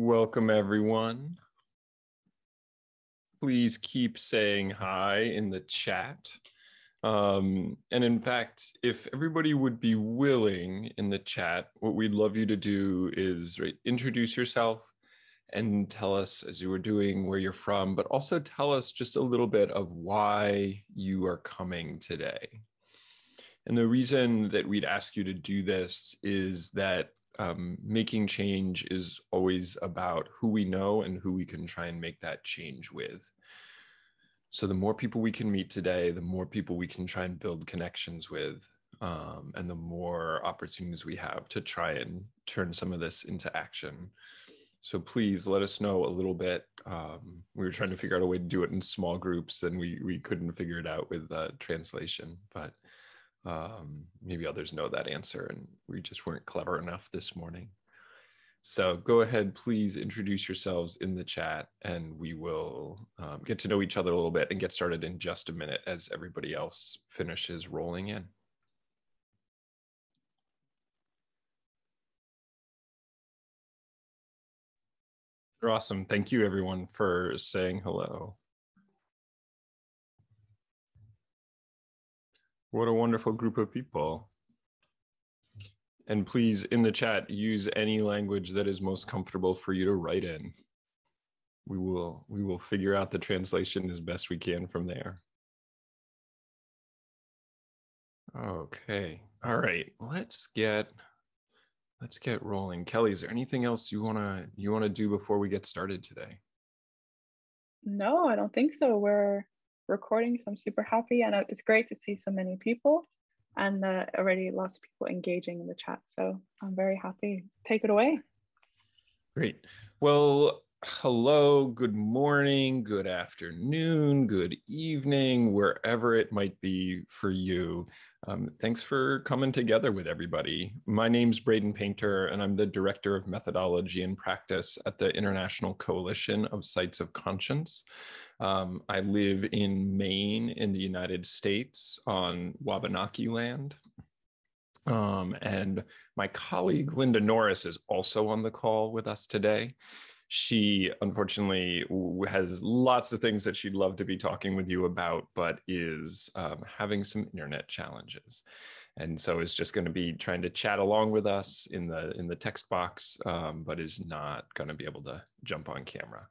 Welcome, everyone. Please keep saying hi in the chat. And in fact, if everybody would be willing in the chat, what we'd love you to do is introduce yourself and tell us, as you were doing, where you're from, but also tell us just a little bit of why you are coming today. And the reason that we'd ask you to do this is that making change is always about who we know and who we can try and make that change with. So the more people we can meet today, the more people we can try and build connections with, and the more opportunities we have to try and turn some of this into action. So please let us know a little bit. We were trying to figure out a way to do it in small groups, and we couldn't figure it out with translation, but maybe others know that answer and we just weren't clever enough this morning. So go ahead, please introduce yourselves in the chat, and we will get to know each other a little bit and get started in just a minute as everybody else finishes rolling in. Awesome. Thank you, everyone, for saying hello. What a wonderful group of people. And please, in the chat, use any language that is most comfortable for you to write in. We will figure out the translation as best we can from there. Okay. All right. Let's get rolling. Kelly, is there anything else you wanna do before we get started today? No, I don't think so. We're recording, so I'm super happy, and it's great to see so many people, and already lots of people engaging in the chat. So I'm very happy. Take it away. Great. Well, hello, good morning, good afternoon, good evening, wherever it might be for you. Thanks for coming together with everybody. My name's Braden Painter, and I'm the Director of Methodology and Practice at the International Coalition of Sites of Conscience. I live in Maine in the United States on Wabanaki land. And my colleague, Linda Norris, is also on the call with us today. She unfortunately has lots of things that she'd love to be talking with you about, but is having some internet challenges. And so is just going to be trying to chat along with us in the text box, but is not going to be able to jump on camera.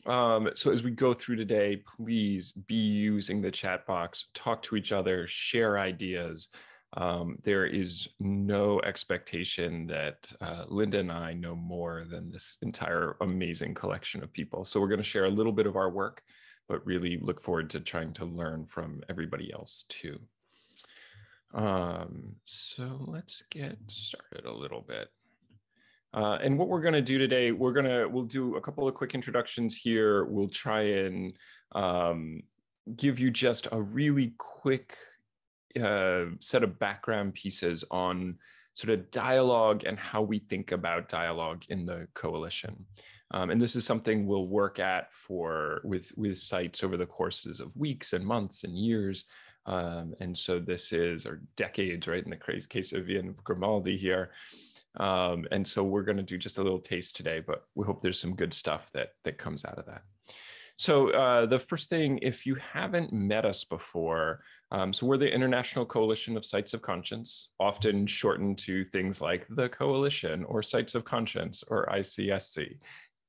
So as we go through today, please be using the chat box, talk to each other, share ideas. There is no expectation that Linda and I know more than this entire amazing collection of people. So we're going to share a little bit of our work, but really look forward to trying to learn from everybody else too. So let's get started a little bit. And what we're going to do today, we'll do a couple of quick introductions here. We'll try and give you just a really quick set of background pieces on sort of dialogue and how we think about dialogue in the coalition. And this is something we'll work at with sites over the courses of weeks and months and years. And so this is, or decades, right, in the case of Ian Grimaldi here. And so we're going to do just a little taste today, but we hope there's some good stuff that comes out of that. So the first thing, if you haven't met us before, so we're the International Coalition of Sites of Conscience, often shortened to things like the Coalition or Sites of Conscience or ICSC.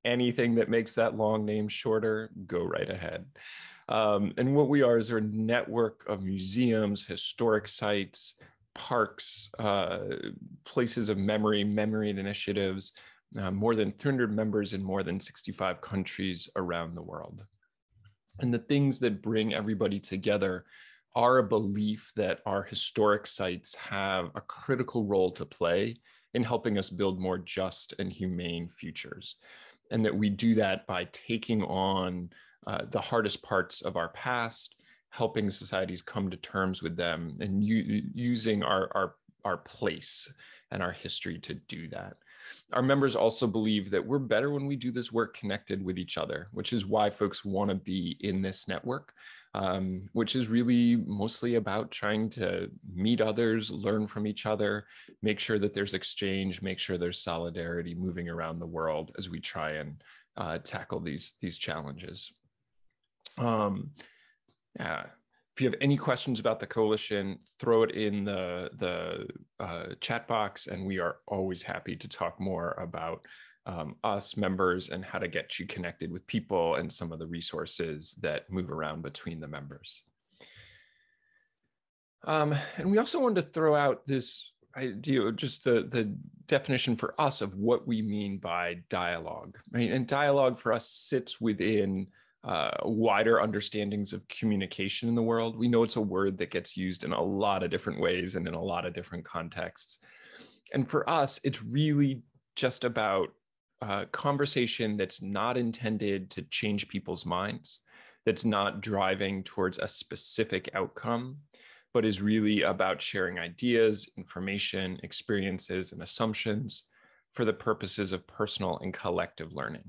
Anything that makes that long name shorter, go right ahead. And what we are is a network of museums, historic sites, parks, places of memory initiatives, more than 300 members in more than 65 countries around the world. And the things that bring everybody together are a belief that our historic sites have a critical role to play in helping us build more just and humane futures. And that we do that by taking on the hardest parts of our past, helping societies come to terms with them, and using our place and our history to do that. Our members also believe that we're better when we do this work connected with each other, which is why folks want to be in this network. which is really mostly about trying to meet others, learn from each other, make sure that there's exchange, make sure there's solidarity moving around the world as we try and tackle these challenges. Yeah. If you have any questions about the coalition, throw it in the chat box, and we are always happy to talk more about us members and how to get you connected with people and some of the resources that move around between the members. And we also wanted to throw out this idea, just the definition for us of what we mean by dialogue, right? And dialogue for us sits within wider understandings of communication in the world. We know it's a word that gets used in a lot of different ways and in a lot of different contexts. And for us, it's really just about conversation that's not intended to change people's minds, that's not driving towards a specific outcome, but is really about sharing ideas, information, experiences, and assumptions for the purposes of personal and collective learning.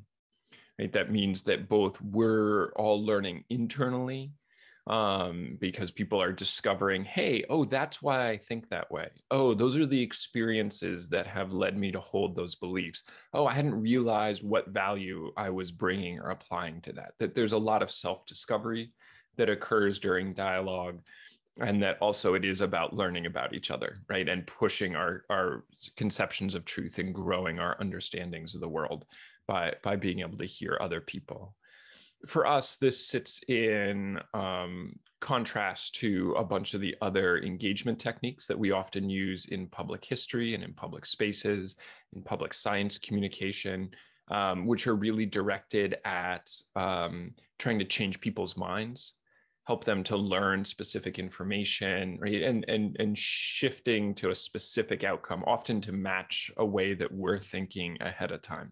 Right? That means that both we're all learning internally, because people are discovering, hey, oh, that's why I think that way. Oh, those are the experiences that have led me to hold those beliefs. Oh, I hadn't realized what value I was bringing or applying to that. That there's a lot of self-discovery that occurs during dialogue, and that also it is about learning about each other, right? And pushing our conceptions of truth and growing our understandings of the world by being able to hear other people. For us, this sits in contrast to a bunch of the other engagement techniques that we often use in public history and in public spaces, in public science communication, which are really directed at trying to change people's minds, help them to learn specific information, right? And shifting to a specific outcome, often to match a way that we're thinking ahead of time.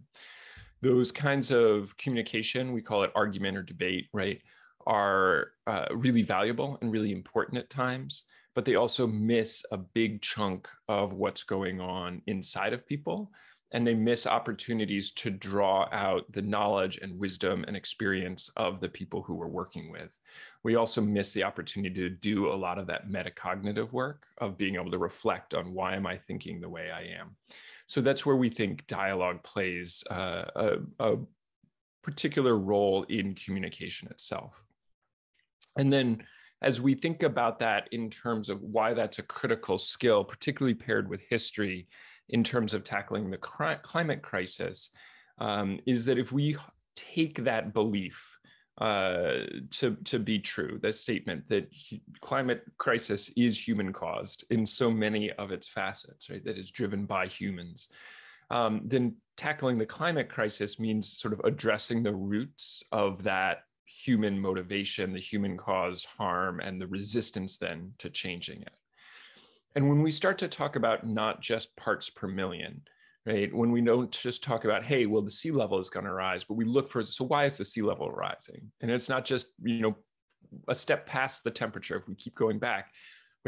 Those kinds of communication, we call it argument or debate, right, are really valuable and really important at times, but they also miss a big chunk of what's going on inside of people. And they miss opportunities to draw out the knowledge and wisdom and experience of the people who we're working with. We also miss the opportunity to do a lot of that metacognitive work of being able to reflect on, why am I thinking the way I am? So that's where we think dialogue plays a particular role in communication itself. And then as we think about that in terms of why that's a critical skill, particularly paired with history in terms of tackling the climate crisis, is that if we take that belief to be true, the statement that climate crisis is human caused in so many of its facets, right, that is driven by humans, then tackling the climate crisis means sort of addressing the roots of that human motivation, the human caused harm, and the resistance then to changing it. And when we start to talk about not just parts per million, right, when we don't just talk about, hey, well, the sea level is going to rise, but we look for, so why is the sea level rising? And it's not just, a step past the temperature. If we keep going back,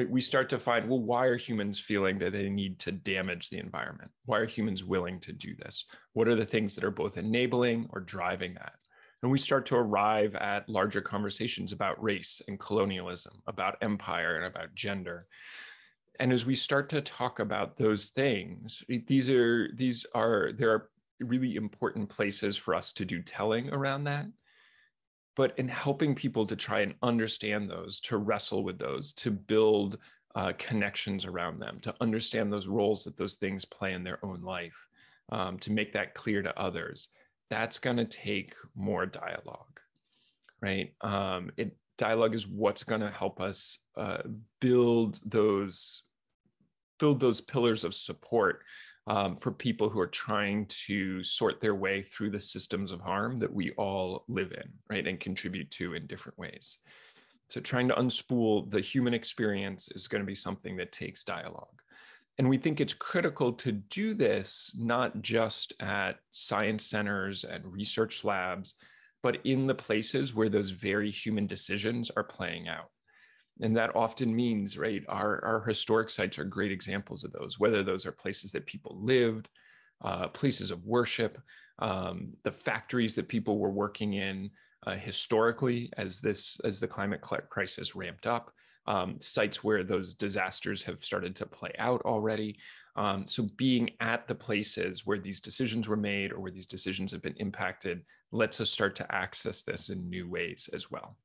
we start to find, well, why are humans feeling that they need to damage the environment? Why are humans willing to do this? What are the things that are both enabling or driving that? And we start to arrive at larger conversations about race and colonialism, about empire and about gender. And as we start to talk about those things, there are really important places for us to do telling around that. But in helping people to try and understand those, to wrestle with those, to build connections around them, to understand those roles that those things play in their own life, to make that clear to others, that's going to take more dialogue, right? Dialogue is what's going to help us build those pillars of support for people who are trying to sort their way through the systems of harm that we all live in, right, and contribute to in different ways. So trying to unspool the human experience is going to be something that takes dialogue. And we think it's critical to do this not just at science centers and research labs, but in the places where those very human decisions are playing out. And that often means, right, our historic sites are great examples of those, whether those are places that people lived, places of worship, the factories that people were working in, historically as the climate crisis ramped up, sites where those disasters have started to play out already. So being at the places where these decisions were made or where these decisions have been impacted lets us start to access this in new ways as well.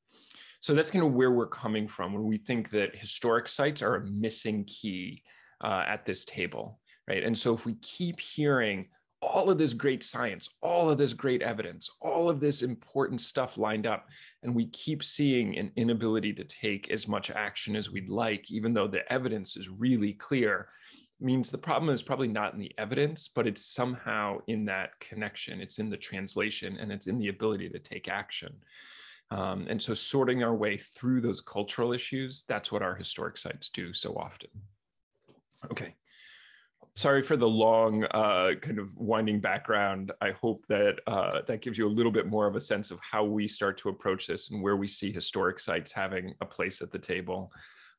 So that's kind of where we're coming from when we think that historic sites are a missing key at this table, right? And so if we keep hearing all of this great science, all of this great evidence, all of this important stuff lined up, and we keep seeing an inability to take as much action as we'd like, even though the evidence is really clear, means the problem is probably not in the evidence, but it's somehow in that connection. It's in the translation, and it's in the ability to take action. And so sorting our way through those cultural issues, that's what our historic sites do so often. Okay. Sorry for the long kind of winding background. I hope that that gives you a little bit more of a sense of how we start to approach this and where we see historic sites having a place at the table.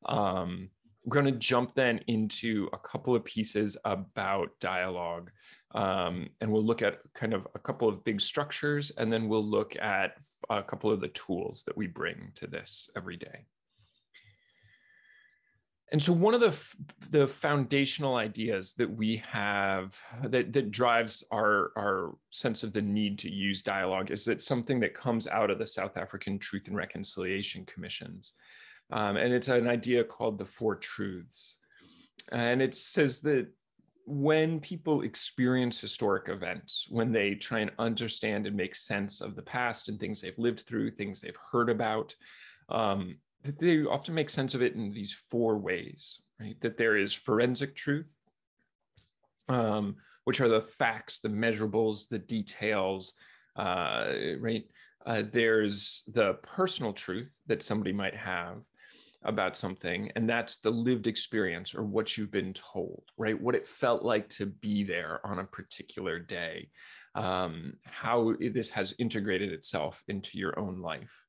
We're going to jump then into a couple of pieces about dialogue. And we'll look at kind of a couple of big structures, and then we'll look at a couple of the tools that we bring to this every day. And so one of the foundational ideas that we have that drives our sense of the need to use dialogue is that something that comes out of the South African Truth and Reconciliation Commissions. And it's an idea called the Four Truths. And it says that when people experience historic events, when they try and understand and make sense of the past and things they've lived through, things they've heard about, they often make sense of it in these four ways, right? That there is forensic truth, which are the facts, the measurables, the details, right? There's the personal truth that somebody might have about something, and that's the lived experience or what you've been told, right? What it felt like to be there on a particular day, how this has integrated itself into your own life.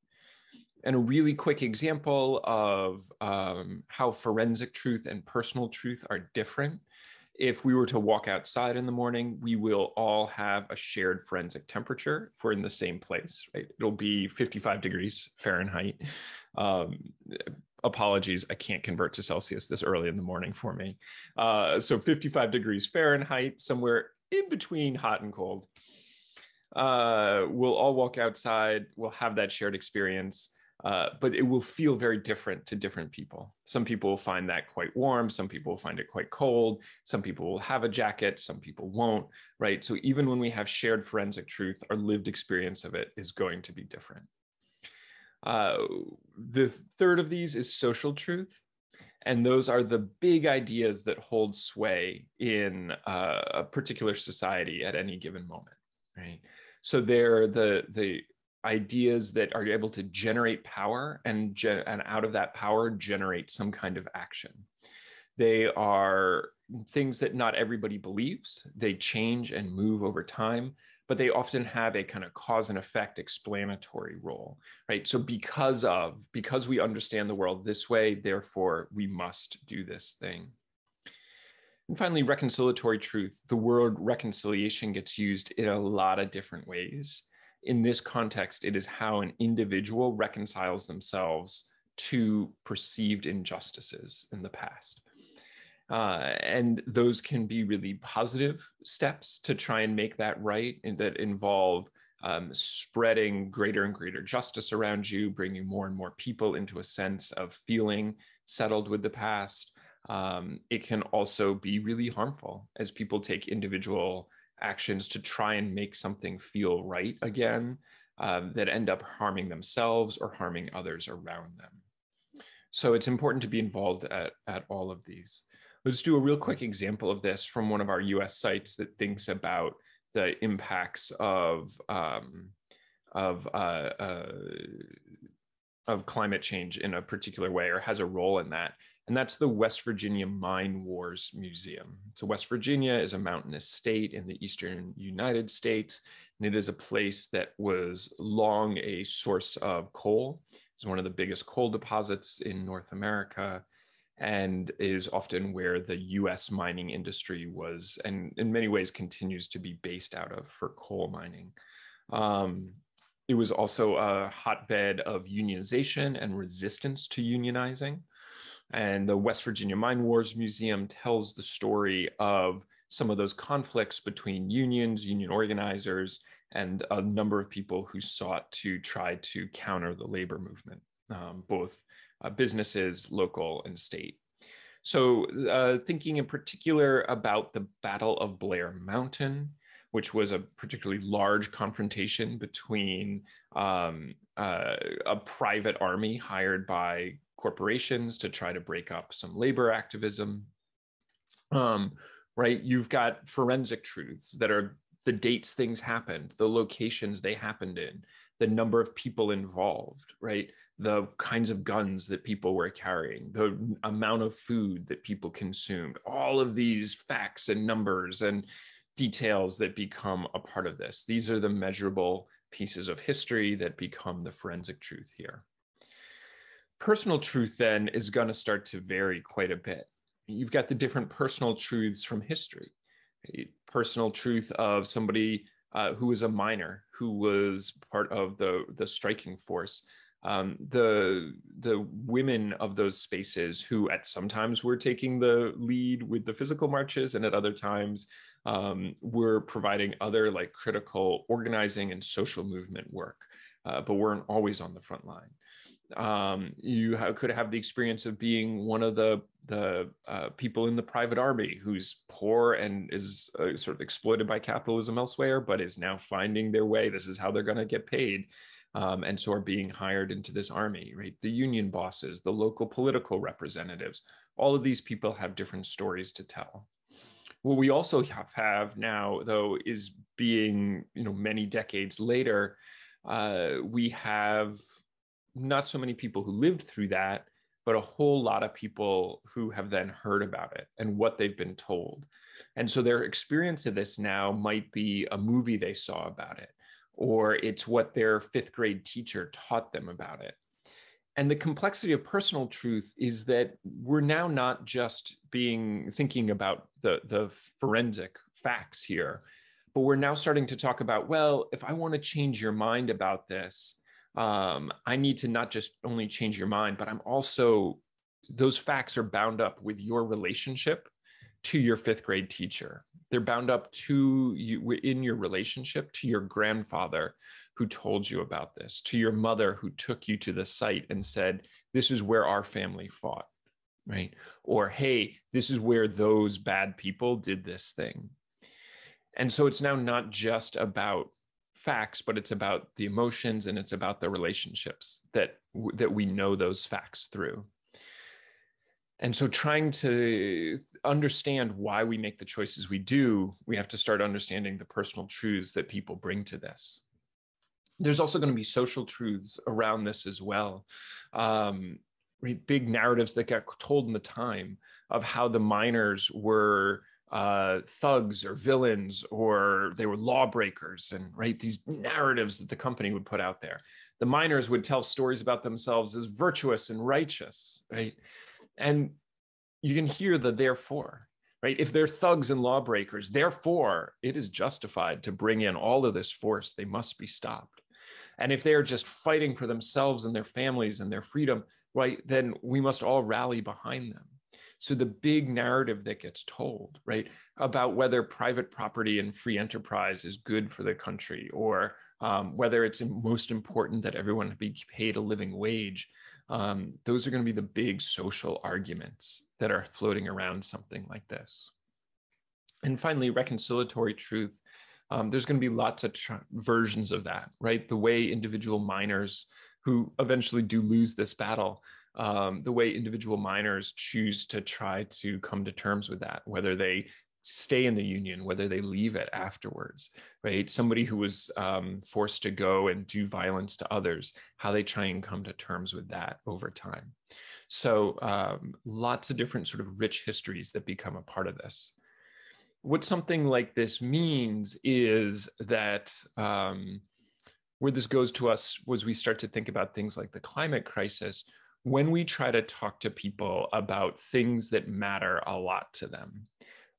And a really quick example of how forensic truth and personal truth are different. If we were to walk outside in the morning, we will all have a shared forensic temperature if we're in the same place, right? It'll be 55 degrees Fahrenheit. Apologies, I can't convert to Celsius this early in the morning for me. So 55 degrees Fahrenheit, somewhere in between hot and cold. We'll all walk outside, we'll have that shared experience. But it will feel very different to different people. Some people will find that quite warm. Some people will find it quite cold. Some people will have a jacket. Some people won't, right? So even when we have shared forensic truth, our lived experience of it is going to be different. The third of these is social truth. And those are the big ideas that hold sway in a particular society at any given moment, right? So they're the ideas that are able to generate power and out of that power generate some kind of action. They are things that not everybody believes. They change and move over time, but they often have a kind of cause and effect explanatory role, right? So because we understand the world this way, therefore we must do this thing. And finally, reconciliatory truth. The word reconciliation gets used in a lot of different ways. In this context, it is how an individual reconciles themselves to perceived injustices in the past. And those can be really positive steps to try and make that right, and that involve spreading greater and greater justice around you, bringing more and more people into a sense of feeling settled with the past. It can also be really harmful as people take individual actions to try and make something feel right again, that end up harming themselves or harming others around them. So it's important to be involved at all of these. Let's do a real quick example of this from one of our US sites that thinks about the impacts of climate change in a particular way, or has a role in that. And that's the West Virginia Mine Wars Museum. So West Virginia is a mountainous state in the eastern United States, and it is a place that was long a source of coal. It's one of the biggest coal deposits in North America, and is often where the US mining industry was, and in many ways continues to be based out of for coal mining. It was also a hotbed of unionization and resistance to unionizing. And the West Virginia Mine Wars Museum tells the story of some of those conflicts between unions, union organizers, and a number of people who sought to try to counter the labor movement, both businesses, local, and state. So thinking in particular about the Battle of Blair Mountain, which was a particularly large confrontation between a private army hired by corporations to try to break up some labor activism. Right, you've got forensic truths that are the dates things happened, the locations they happened in, the number of people involved, right? The kinds of guns that people were carrying, the amount of food that people consumed, all of these facts and numbers and details that become a part of this. These are the measurable pieces of history that become the forensic truth here. Personal truth then is going to start to vary quite a bit. You've got the different personal truths from history. Personal truth of somebody who was a miner, who was part of the striking force. The women of those spaces who at sometimes were taking the lead with the physical marches and at other times were providing other like critical organizing and social movement work, but weren't always on the front line. You could have the experience of being one of the people in the private army who's poor and is sort of exploited by capitalism elsewhere, but is now finding their way. This is how they're going to get paid. And so are being hired into this army, right? The union bosses, the local political representatives, all of these people have different stories to tell. What we also have now, though, is being, many decades later, we have not so many people who lived through that, but a whole lot of people who have then heard about it and what they've been told. And so their experience of this now might be a movie they saw about it, or it's what their fifth grade teacher taught them about it. And the complexity of personal truth is that we're now not just thinking about the forensic facts here, but we're now starting to talk about, well, if I want to change your mind about this, I need to not just only change your mind, but those facts are bound up with your relationship to your fifth grade teacher. They're bound up to you in your relationship to your grandfather who told you about this, to your mother who took you to the site and said, this is where our family fought, right? Or, hey, this is where those bad people did this thing. And so it's now not just about facts, but it's about the emotions and it's about the relationships that we know those facts through. And so trying to understand why we make the choices we do, we have to start understanding the personal truths that people bring to this. There's also going to be social truths around this as well. Big narratives that got told in the time of how the miners were thugs or villains, or they were lawbreakers, and these narratives that the company would put out there. The miners would tell stories about themselves as virtuous and righteous, right? And you can hear the therefore, right? If they're thugs and lawbreakers, therefore it is justified to bring in all of this force. They must be stopped. And if they're just fighting for themselves and their families and their freedom, right, then we must all rally behind them. So the big narrative that gets told, right, about whether private property and free enterprise is good for the country, or whether it's most important that everyone be paid a living wage, those are going to be the big social arguments that are floating around something like this. And finally, reconciliatory truth. There's going to be lots of versions of that, right? The way individual miners who eventually do lose this battle, the way individual miners choose to try to come to terms with that, whether they stay in the union, whether they leave it afterwards, right? Somebody who was forced to go and do violence to others, how they try and come to terms with that over time. So lots of different sort of rich histories that become a part of this. What something like this means is that where this goes to us was we start to think about things like the climate crisis. When we try to talk to people about things that matter a lot to them,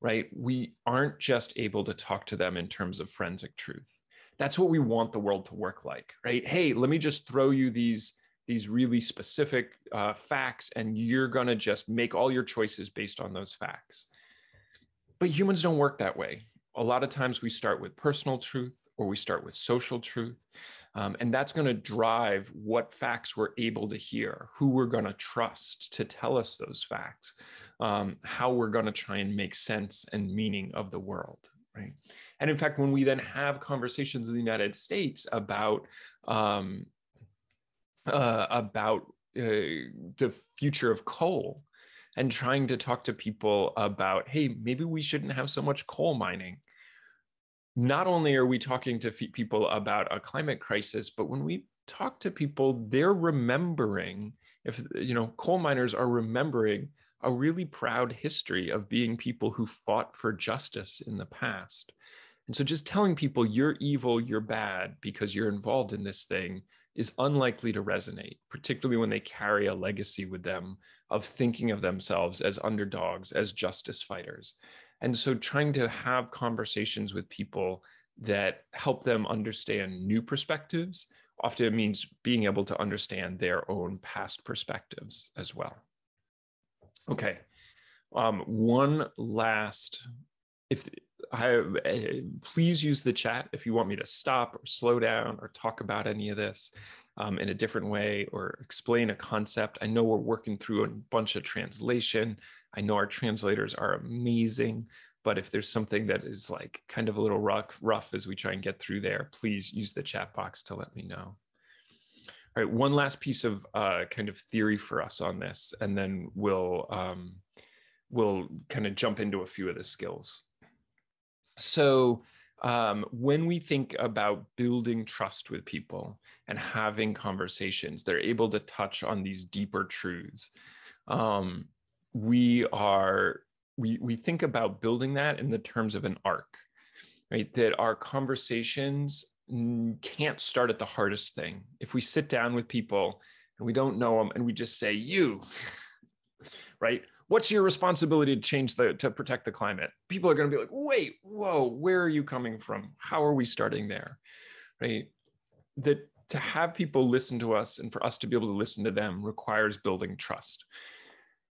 right? We aren't just able to talk to them in terms of forensic truth. That's what we want the world to work like, right? Hey, let me just throw you these really specific facts, and you're gonna just make all your choices based on those facts. But humans don't work that way. A lot of times we start with personal truth, or we start with social truth. And that's going to drive what facts we're able to hear, who we're going to trust to tell us those facts, how we're going to try and make sense and meaning of the world, right? And in fact, when we then have conversations in the United States about the future of coal, and trying to talk to people about, hey, maybe we shouldn't have so much coal mining. Not only are we talking to people about a climate crisis, but when we talk to people, they're remembering, if coal miners are remembering a really proud history of being people who fought for justice in the past. And so just telling people you're evil, you're bad because you're involved in this thing is unlikely to resonate, particularly when they carry a legacy with them of thinking of themselves as underdogs, as justice fighters. And so trying to have conversations with people that help them understand new perspectives often means being able to understand their own past perspectives as well. Okay, one last, please use the chat if you want me to stop or slow down or talk about any of this in a different way or explain a concept. I know we're working through a bunch of translation. I know our translators are amazing, but if there's something that is like kind of a little rough as we try and get through there, please use the chat box to let me know. All right, one last piece of kind of theory for us on this, and then we'll kind of jump into a few of the skills. So when we think about building trust with people and having conversations, they're able to touch on these deeper truths. We think about building that in the terms of an arc, right? That our conversations can't start at the hardest thing. If we sit down with people and we don't know them and we just say, you, right? What's your responsibility to protect the climate? People are going to be like, wait, whoa, where are you coming from? How are we starting there, right? That to have people listen to us and for us to be able to listen to them requires building trust.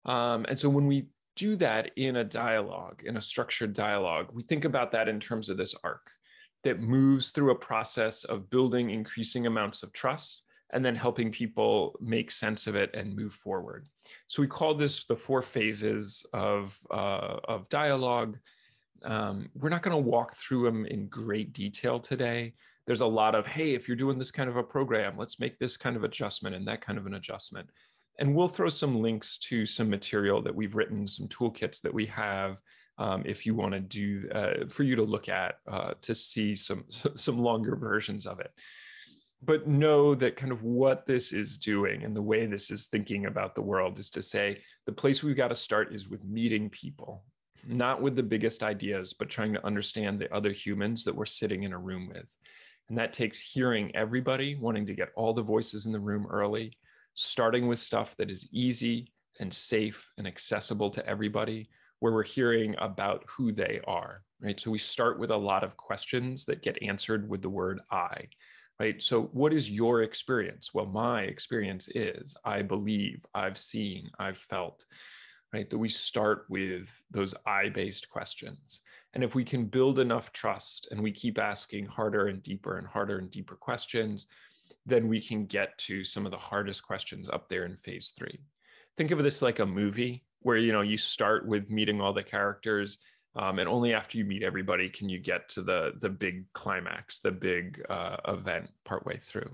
And so when we do that in a dialogue, in a structured dialogue, we think about that in terms of this arc that moves through a process of building increasing amounts of trust and then helping people make sense of it and move forward. So we call this the 4 phases of dialogue. We're not going to walk through them in great detail today. There's a lot of, hey, if you're doing this kind of a program, let's make this kind of adjustment and that kind of an adjustment. And we'll throw some links to some material that we've written, some toolkits that we have, if you want to do, for you to look at to see some longer versions of it. But know that kind of what this is doing and the way this is thinking about the world is to say, the place we've got to start is with meeting people, not with the biggest ideas, but trying to understand the other humans that we're sitting in a room with. And that takes hearing everybody, wanting to get all the voices in the room early, starting with stuff that is easy and safe and accessible to everybody, where we're hearing about who they are, right? So we start with a lot of questions that get answered with the word I, right? So what is your experience? Well, my experience is, I believe, I've seen, I've felt, right? That we start with those I-based questions. And if we can build enough trust and we keep asking harder and deeper questions, then we can get to some of the hardest questions up there in phase 3. Think of this like a movie where, you start with meeting all the characters, and only after you meet everybody can you get to the big climax, the big event partway through.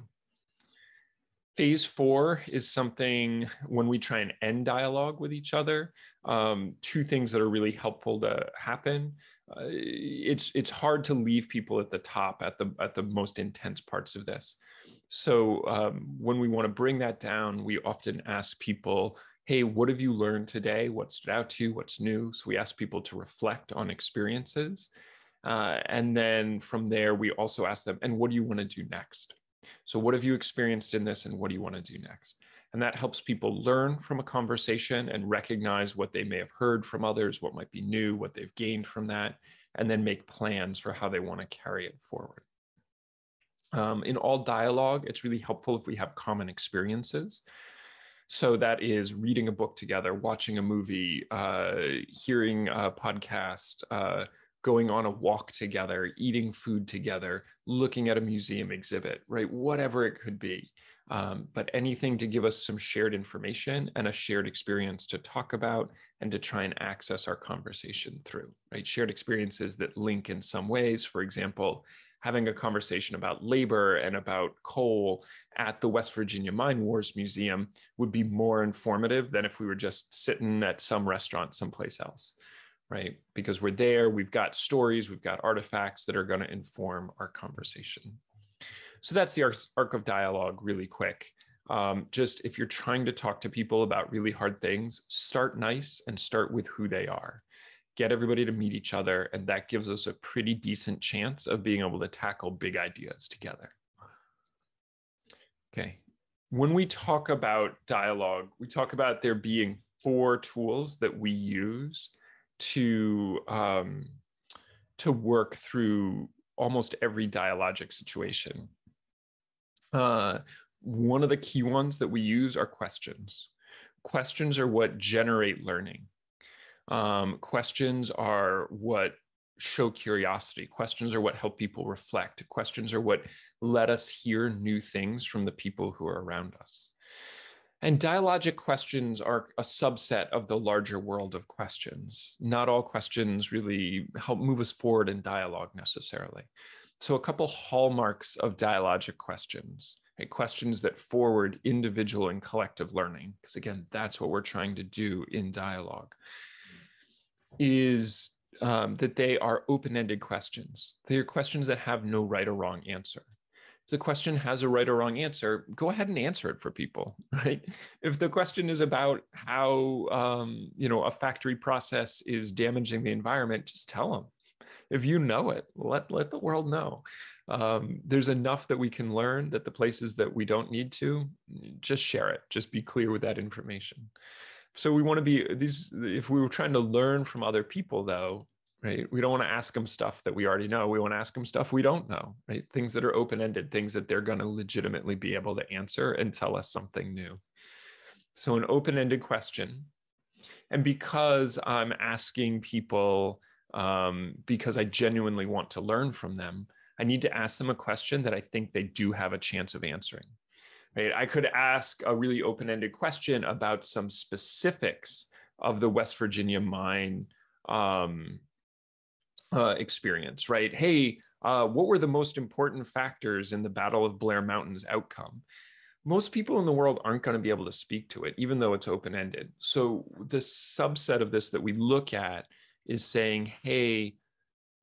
Phase 4 is something when we try and end dialogue with each other, 2 things that are really helpful to happen. It's hard to leave people at the top at the most intense parts of this. So when we want to bring that down, we often ask people, hey, what have you learned today? What stood out to you? What's new? So we ask people to reflect on experiences. And then from there, we also ask them, and what do you want to do next? So what have you experienced in this and what do you want to do next? And that helps people learn from a conversation and recognize what they may have heard from others, what might be new, what they've gained from that, and then make plans for how they want to carry it forward. In all dialogue, it's really helpful if we have common experiences. So that is reading a book together, watching a movie, hearing a podcast, going on a walk together, eating food together, looking at a museum exhibit, right? Whatever it could be. But anything to give us some shared information and a shared experience to talk about and to try and access our conversation through, right? Shared experiences that link in some ways. For example, having a conversation about labor and about coal at the West Virginia Mine Wars Museum would be more informative than if we were just sitting at some restaurant someplace else, right? Because we're there, we've got stories, we've got artifacts that are going to inform our conversation. So that's the arc of dialogue really quick. Just if you're trying to talk to people about really hard things, start nice and start with who they are. Get everybody to meet each other, and that gives us a pretty decent chance of being able to tackle big ideas together. Okay. When we talk about dialogue, we talk about there being 4 tools that we use to work through almost every dialogic situation. One of the key ones that we use are questions. Questions are what generate learning. Questions are what show curiosity. Questions are what help people reflect. Questions are what let us hear new things from the people who are around us. And dialogic questions are a subset of the larger world of questions. Not all questions really help move us forward in dialogue necessarily. So a couple hallmarks of dialogic questions, right? Questions that forward individual and collective learning, because again, that's what we're trying to do in dialogue, is that they are open-ended questions. They are questions that have no right or wrong answer. If the question has a right or wrong answer, go ahead and answer it for people, right? If the question is about how a factory process is damaging the environment, just tell them. If you know it, let the world know. There's enough that we can learn that the places that we don't need to, just share it. Just be clear with that information. So we want to be if we were trying to learn from other people though, right? We don't want to ask them stuff that we already know. We want to ask them stuff we don't know, right? Things that are open-ended, things that they're going to legitimately be able to answer and tell us something new. So an open-ended question. And because I'm asking people, because I genuinely want to learn from them, I need to ask them a question that I think they do have a chance of answering. Right? I could ask a really open-ended question about some specifics of the West Virginia mine experience, right? Hey, what were the most important factors in the Battle of Blair Mountain's outcome? Most people in the world aren't going to be able to speak to it, even though it's open-ended. So the subset of this that we look at is saying, hey,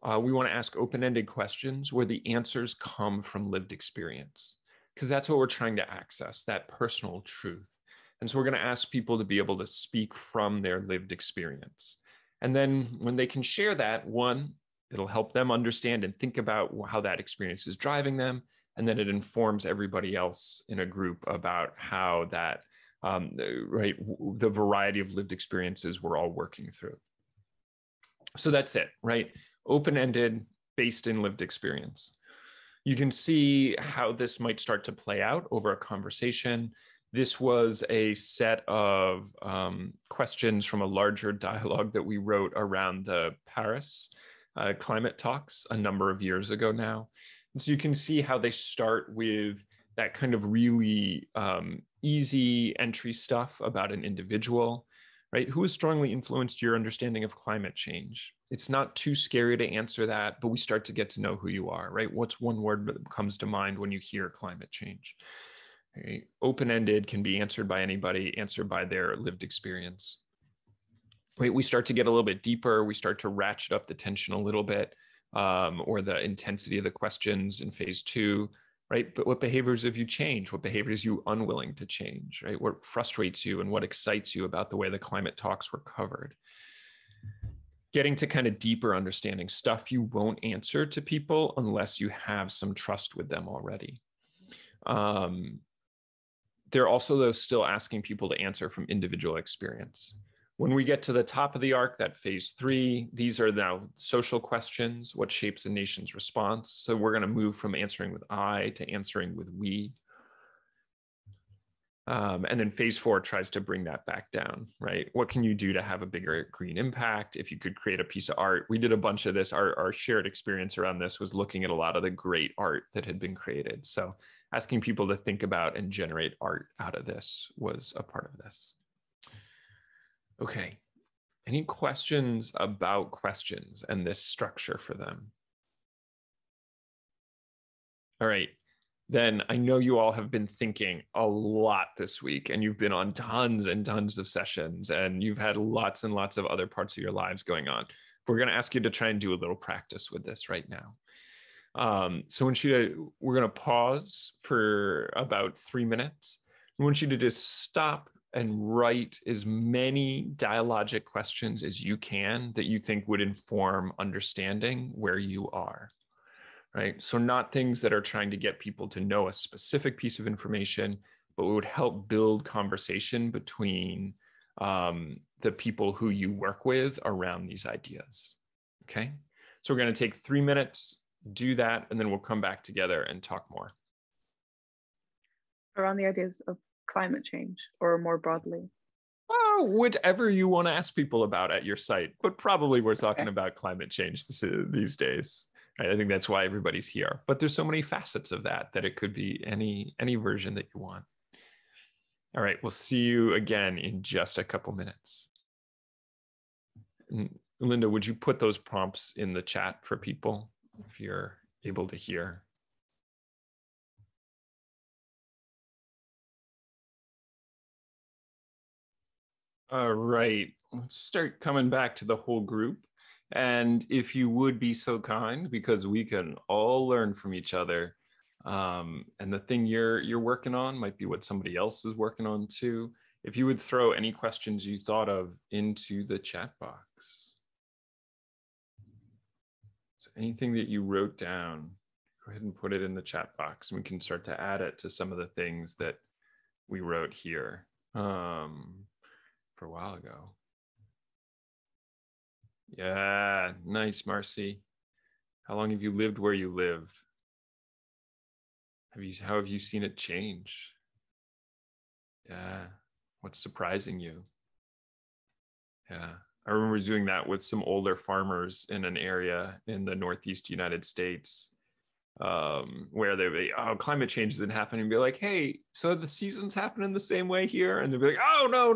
we want to ask open-ended questions where the answers come from lived experience, because that's what we're trying to access, that personal truth. And so we're going to ask people to be able to speak from their lived experience. And then when they can share that, one, it'll help them understand and think about how that experience is driving them. And then it informs everybody else in a group about how that, the variety of lived experiences we're all working through. So that's it, right? Open-ended, based in lived experience. You can see how this might start to play out over a conversation. This was a set of questions from a larger dialogue that we wrote around the Paris climate talks a number of years ago now. And so you can see how they start with that kind of really easy entry stuff about an individual, right? Who has strongly influenced your understanding of climate change? It's not too scary to answer that, but we start to get to know who you are, right? What's one word that comes to mind when you hear climate change? Okay. Open-ended can be answered by anybody, answered by their lived experience. Right? We start to get a little bit deeper. We start to ratchet up the tension a little bit, or the intensity of the questions in phase 2. Right? But what behaviors have you changed? What behaviors are you unwilling to change? Right? What frustrates you and what excites you about the way the climate talks were covered? Getting to kind of deeper understanding, stuff you won't answer to people unless you have some trust with them already. They're also, though, still asking people to answer from individual experience. When we get to the top of the arc, that phase 3, these are now social questions. What shapes a nation's response? So we're going to move from answering with I to answering with we. And then phase 4 tries to bring that back down, right? What can you do to have a bigger green impact? If you could create a piece of art, we did a bunch of this. Our shared experience around this was looking at a lot of the great art that had been created. So asking people to think about and generate art out of this was a part of this. Okay, any questions about questions and this structure for them? All right. Then I know you all have been thinking a lot this week, and you've been on tons and tons of sessions, and you've had lots and lots of other parts of your lives going on. We're going to ask you to try and do a little practice with this right now. So we're going to pause for about 3 minutes. I want you to just stop and write as many dialogic questions as you can that you think would inform understanding where you are. Right? So not things that are trying to get people to know a specific piece of information, but would help build conversation between the people who you work with around these ideas. Okay? So we're going to take 3 minutes, do that, and then we'll come back together and talk more. Around the ideas of climate change, or more broadly? Oh, whatever you want to ask people about at your site, but probably we're talking about climate change these days. I think that's why everybody's here. But there's so many facets of that it could be any version that you want. All right, we'll see you again in just a couple minutes. Linda, would you put those prompts in the chat for people if you're able to hear? All right, let's start coming back to the whole group. And if you would be so kind, because we can all learn from each other. And the thing you're working on might be what somebody else is working on too. If you would throw any questions you thought of into the chat box. So anything that you wrote down, go ahead and put it in the chat box, and we can start to add it to some of the things that we wrote here for a while ago. Yeah, nice, Marcy. How long have you lived where you lived? How have you seen it change? Yeah, what's surprising you? Yeah, I remember doing that with some older farmers in an area in the Northeast United States, where they'd be, oh, climate change didn't happen, and be like, hey, so the seasons happen in the same way here? And they'd be like, oh, no,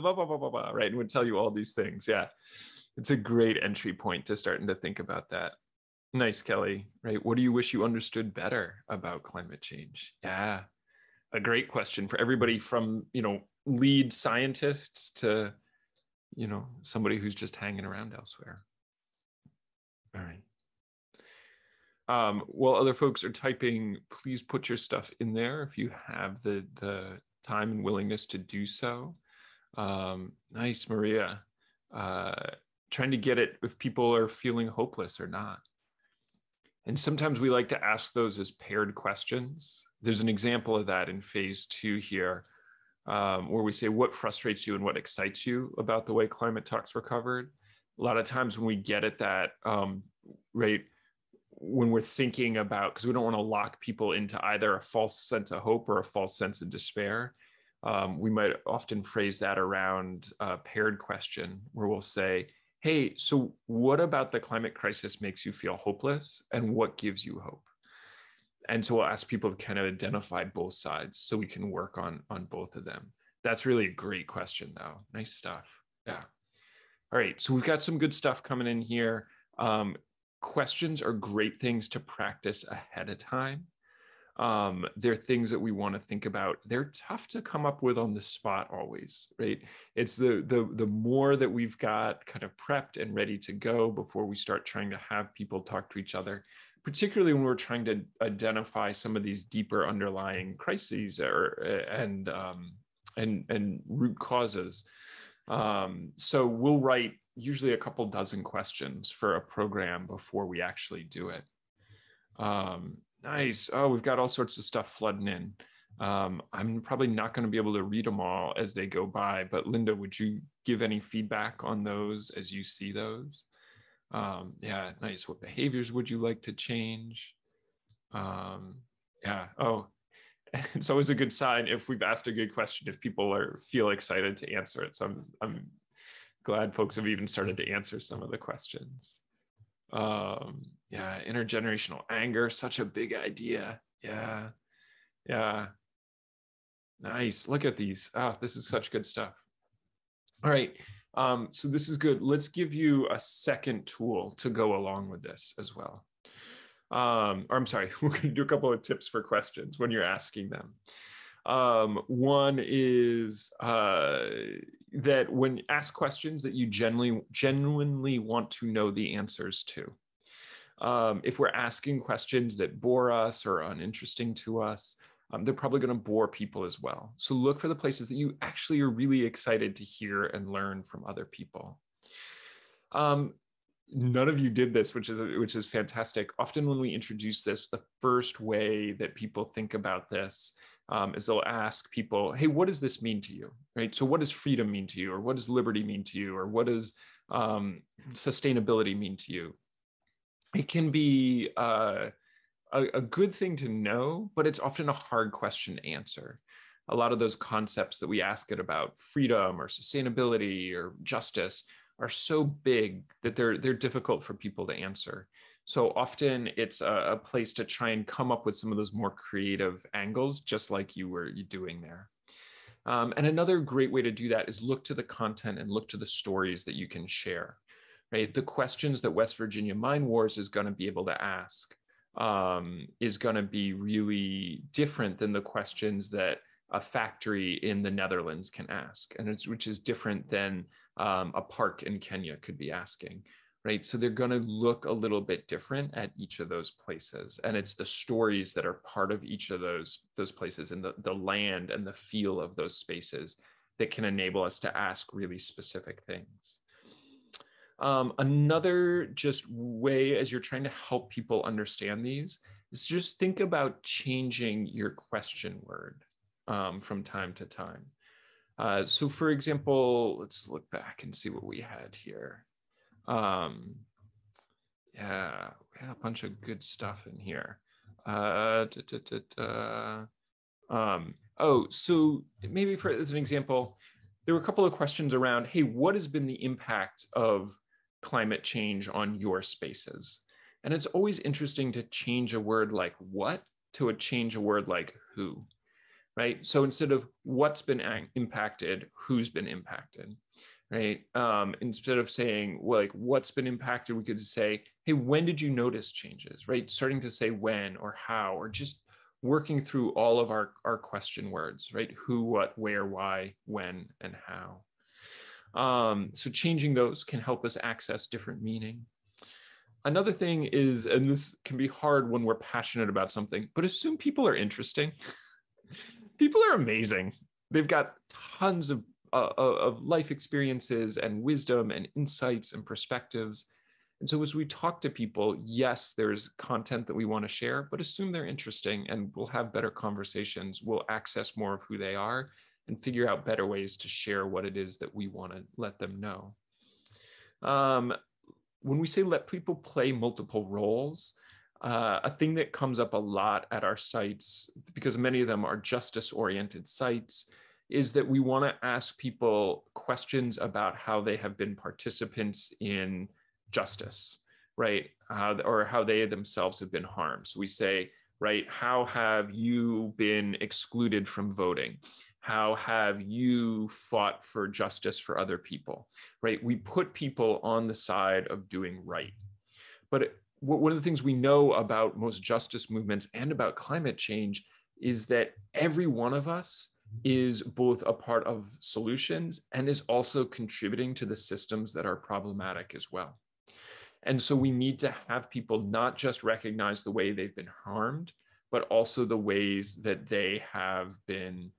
blah, blah, blah, blah, blah, right? And would tell you all these things. Yeah, it's a great entry point to starting to think about that. Nice, Kelly, right? What do you wish you understood better about climate change? Yeah, a great question for everybody from, lead scientists to, somebody who's just hanging around elsewhere. All right. While other folks are typing, please put your stuff in there if you have the time and willingness to do so. Nice, Maria. Trying to get it if people are feeling hopeless or not. And sometimes we like to ask those as paired questions. There's an example of that in phase 2 here, where we say, what frustrates you and what excites you about the way climate talks were covered? A lot of times when we get at that, right, when we're thinking about, because we don't want to lock people into either a false sense of hope or a false sense of despair, we might often phrase that around a paired question where we'll say, hey, so what about the climate crisis makes you feel hopeless, and what gives you hope? And so we'll ask people to kind of identify both sides so we can work on both of them. That's really a great question, though. Nice stuff. Yeah. All right, so we've got some good stuff coming in here. Questions are great things to practice ahead of time. They're things that we want to think about. They're tough to come up with on the spot always, right? It's the more that we've got kind of prepped and ready to go before we start trying to have people talk to each other, particularly when we're trying to identify some of these deeper underlying crises and root causes. So we'll write usually a couple dozen questions for a program before we actually do it. Nice. Oh, we've got all sorts of stuff flooding in. I'm probably not going to be able to read them all as they go by, but Linda, would you give any feedback on those as you see those? Yeah, nice. What behaviors would you like to change? Yeah, oh, it's always a good sign if we've asked a good question, if people feel excited to answer it. So I'm glad folks have even started to answer some of the questions. Yeah, intergenerational anger, such a big idea. Yeah, yeah. Nice. Look at these. This is such good stuff. All right. So this is good. Let's give you a second tool to go along with this as well. Or I'm sorry, we're going to do a couple of tips for questions when you're asking them. One is that when ask questions that you genuinely want to know the answers to. If we're asking questions that bore us or are uninteresting to us, they're probably going to bore people as well. So look for the places that you actually are really excited to hear and learn from other people. None of you did this, which is fantastic. Often when we introduce this, the first way that people think about this is they'll ask people, hey, what does this mean to you? Right? So what does freedom mean to you? Or what does liberty mean to you? Or what does sustainability mean to you? It can be a good thing to know, but it's often a hard question to answer. A lot of those concepts that we ask it about freedom or sustainability or justice are so big that they're difficult for people to answer. So often it's a place to try and come up with some of those more creative angles, just like you were doing there. And another great way to do that is look to the content and look to the stories that you can share, right? The questions that West Virginia Mine Wars is going to be able to ask is going to be really different than the questions that a factory in the Netherlands can ask, and which is different than a park in Kenya could be asking, right? So they're going to look a little bit different at each of those places, and it's the stories that are part of each of those places and the land and the feel of those spaces that can enable us to ask really specific things. Another just way as you're trying to help people understand these is just think about changing your question word from time to time. So for example, let's look back and see what we had here. Yeah, we had a bunch of good stuff in here. So maybe as an example, there were a couple of questions around, hey, what has been the impact of climate change on your spaces? And it's always interesting to change a word like what to change a word like who, right? So instead of what's been impacted, who's been impacted, right? Instead of saying like what's been impacted, we could say, hey, when did you notice changes, right? Starting to say when or how, or just working through all of our question words, right? Who, what, where, why, when, and how. So changing those can help us access different meaning. Another thing is, and this can be hard when we're passionate about something, but assume people are interesting. People are amazing. They've got tons of life experiences and wisdom and insights and perspectives. And so as we talk to people, yes, there's content that we want to share, but assume they're interesting and we'll have better conversations. We'll access more of who they are and figure out better ways to share what it is that we want to let them know. When we say let people play multiple roles, a thing that comes up a lot at our sites, because many of them are justice-oriented sites, is that we want to ask people questions about how they have been participants in justice, right? Or how they themselves have been harmed. So we say, right, how have you been excluded from voting? How have you fought for justice for other people, right? We put people on the side of doing right. But one of the things we know about most justice movements and about climate change is that every one of us is both a part of solutions and is also contributing to the systems that are problematic as well. And so we need to have people not just recognize the way they've been harmed, but also the ways that they have been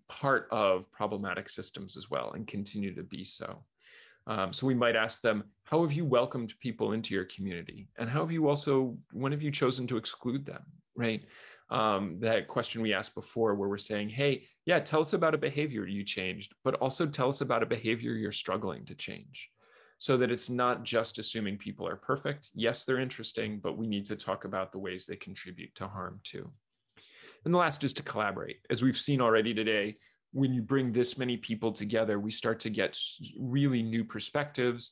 part of problematic systems as well and continue to be so. So we might ask them, how have you welcomed people into your community? And how have you also, when have you chosen to exclude them, right? that question we asked before where we're saying, hey, yeah, tell us about a behavior you changed, but also tell us about a behavior you're struggling to change, so that it's not just assuming people are perfect. Yes, they're interesting, but we need to talk about the ways they contribute to harm too. And the last is to collaborate. As we've seen already today, when you bring this many people together, we start to get really new perspectives.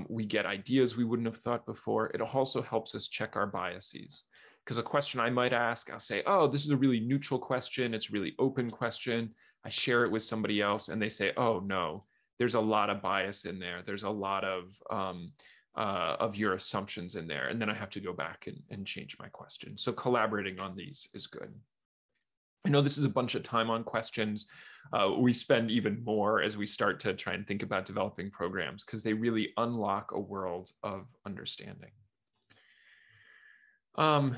We get ideas we wouldn't have thought before. It also helps us check our biases. Because a question I might ask, I'll say, oh, this is a really neutral question. It's a really open question. I share it with somebody else and they say, oh, no, there's a lot of bias in there. There's a lot of your assumptions in there. And then I have to go back and change my question. So collaborating on these is good. I know this is a bunch of time on questions. We spend even more as we start to try and think about developing programs because they really unlock a world of understanding. Okay.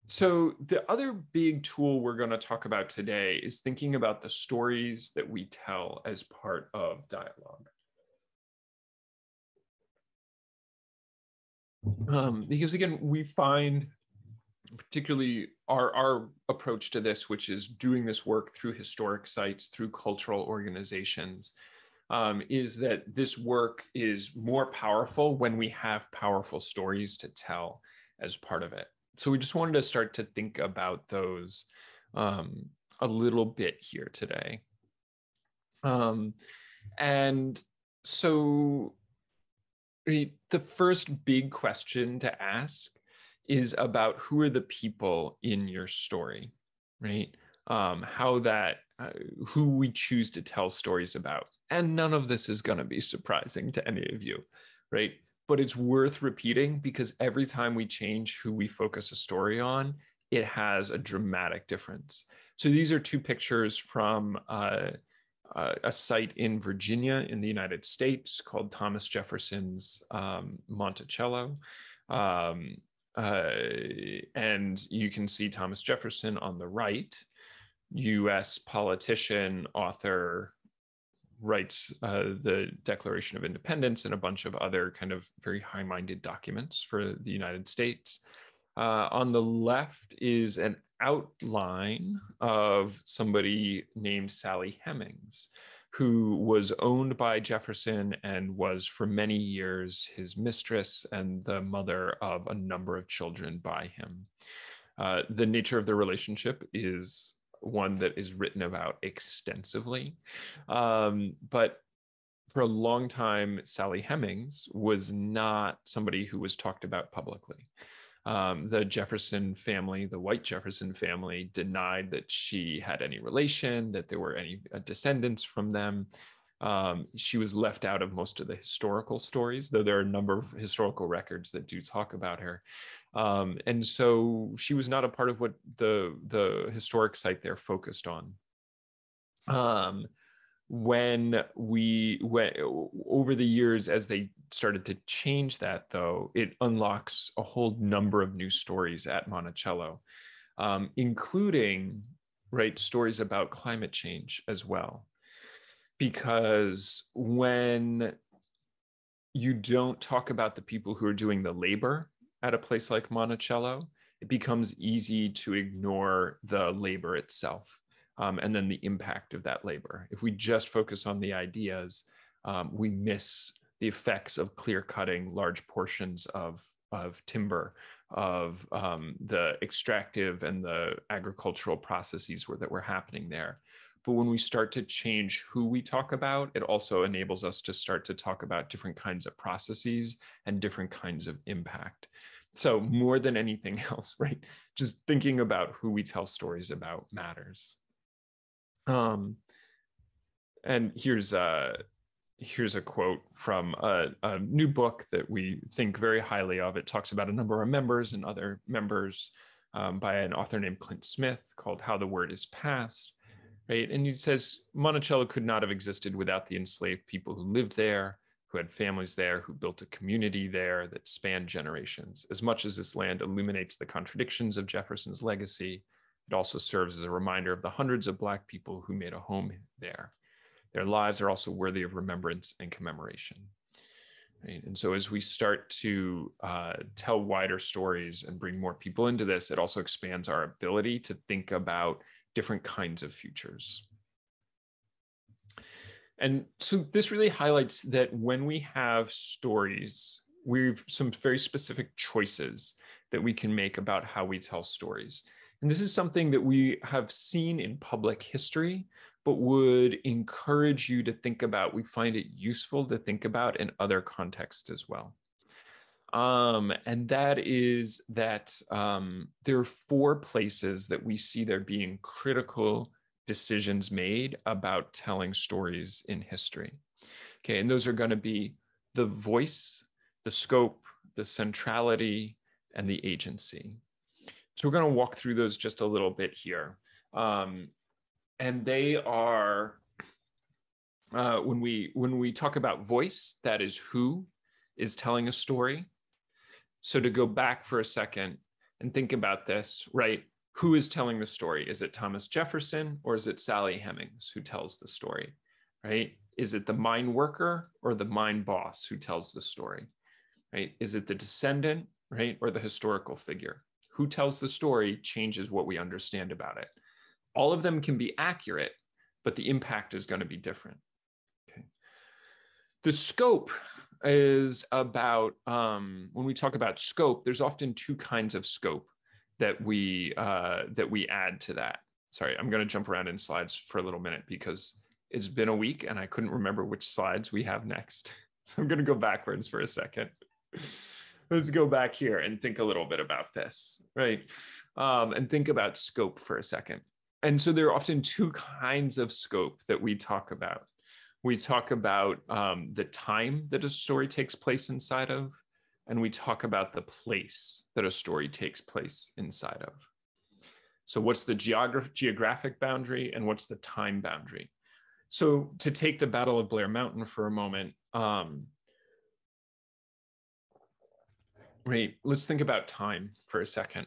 So the other big tool we're going to talk about today is thinking about the stories that we tell as part of dialogue. Because again, we find particularly our approach to this, which is doing this work through historic sites, through cultural organizations, is that this work is more powerful when we have powerful stories to tell as part of it. So we just wanted to start to think about those a little bit here today. And so the first big question to ask is about who are the people in your story, right? Who we choose to tell stories about. And none of this is going to be surprising to any of you, right? But it's worth repeating because every time we change who we focus a story on, it has a dramatic difference. So these are two pictures from a site in Virginia in the United States called Thomas Jefferson's Monticello. And you can see Thomas Jefferson on the right, US politician, author, writes the Declaration of Independence and a bunch of other kind of very high-minded documents for the United States. On the left is an outline of somebody named Sally Hemings, who was owned by Jefferson and was for many years his mistress and the mother of a number of children by him. The nature of the relationship is one that is written about extensively. But for a long time, Sally Hemings was not somebody who was talked about publicly. The Jefferson family, the white Jefferson family, denied that she had any relation, that there were any descendants from them. She was left out of most of the historical stories, though there are a number of historical records that do talk about her. And so she was not a part of what the historic site there focused on. When we went over the years, as they started to change that, though, it unlocks a whole number of new stories at Monticello, including stories about climate change as well. Because when you don't talk about the people who are doing the labor at a place like Monticello, it becomes easy to ignore the labor itself. And then the impact of that labor. If we just focus on the ideas, we miss the effects of clear cutting large portions of timber, of the extractive and the agricultural processes that were happening there. But when we start to change who we talk about, it also enables us to start to talk about different kinds of processes and different kinds of impact. So more than anything else, right? Just thinking about who we tell stories about matters. And here's a quote from a new book that we think very highly of. It talks about a number of members and other members by an author named Clint Smith called How the Word is Passed, right? And he says, Monticello could not have existed without the enslaved people who lived there, who had families there, who built a community there that spanned generations. As much as this land illuminates the contradictions of Jefferson's legacy, it also serves as a reminder of the hundreds of Black people who made a home there. Their lives are also worthy of remembrance and commemoration. right? And so as we start to tell wider stories and bring more people into this, it also expands our ability to think about different kinds of futures. And so this really highlights that when we have stories, we've some very specific choices that we can make about how we tell stories. And this is something that we have seen in public history, but would encourage you to think about. We find it useful to think about in other contexts as well. And that is that there are 4 places that we see there being critical decisions made about telling stories in history. Okay, and those are going to be the voice, the scope, the centrality, and the agency. So we're going to walk through those just a little bit here. And they are, when we talk about voice, that is who is telling a story. So to go back for a second and think about this, right? Who is telling the story? Is it Thomas Jefferson or is it Sally Hemings who tells the story, right? Is it the mine worker or the mine boss who tells the story, right? Is it the descendant, right? Or the historical figure? Who tells the story changes what we understand about it. All of them can be accurate, but the impact is going to be different. Okay. The scope is about, when we talk about scope, there's often 2 kinds of scope that we add to that. Sorry, I'm going to jump around in slides for a little minute because it's been a week and I couldn't remember which slides we have next. So I'm going to go backwards for a second. Let's go back here and think a little bit about this, right? And think about scope for a second. And so there are often 2 kinds of scope that we talk about. We talk about the time that a story takes place inside of, and we talk about the place that a story takes place inside of. So what's the geographic boundary and what's the time boundary? So to take the Battle of Blair Mountain for a moment, right, let's think about time for a second,